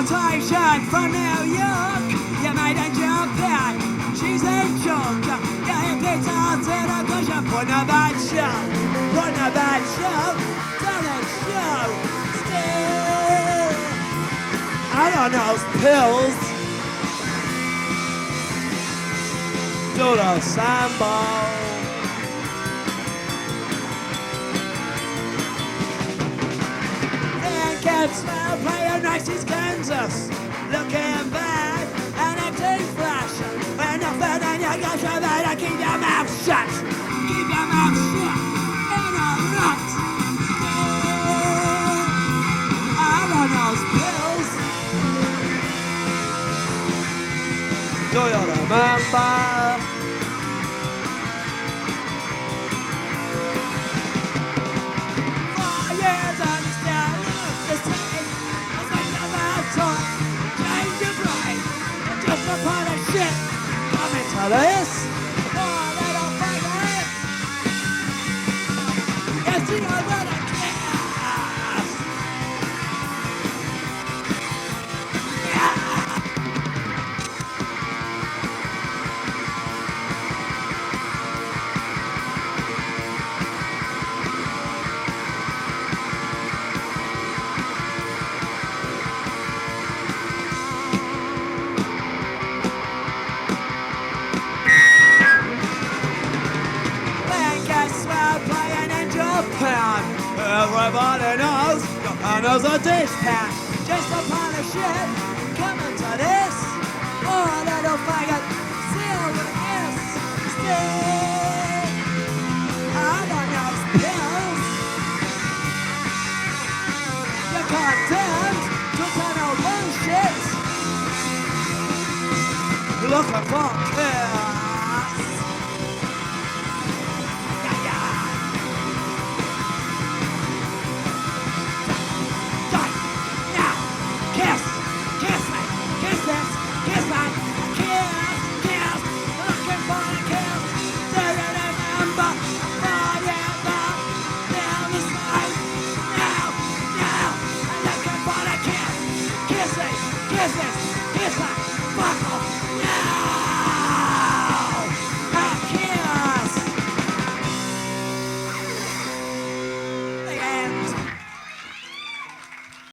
Quotation from New York. You made in Japan. She's in Georgia. You hit guitars in a cause you put a bad show. Put a bad show. Tell it show. Still. I don't know. Pills. Do the sambo. Smell playing Rice's Kansas, looking bad and acting flash. When nothing in your guts, you better keep your mouth shut. Keep your mouth shut in a rut. I want those pills. Do you remember? This? Oh, they don't fight it! Yes, you know what I guess! Yeah! Everybody knows Japan is a dish pan. Just a pile of shit coming to this. Oh, little faggot, seal with S. Still, I don't know pills. You're condemned to turn out bullshit. Looking for kill.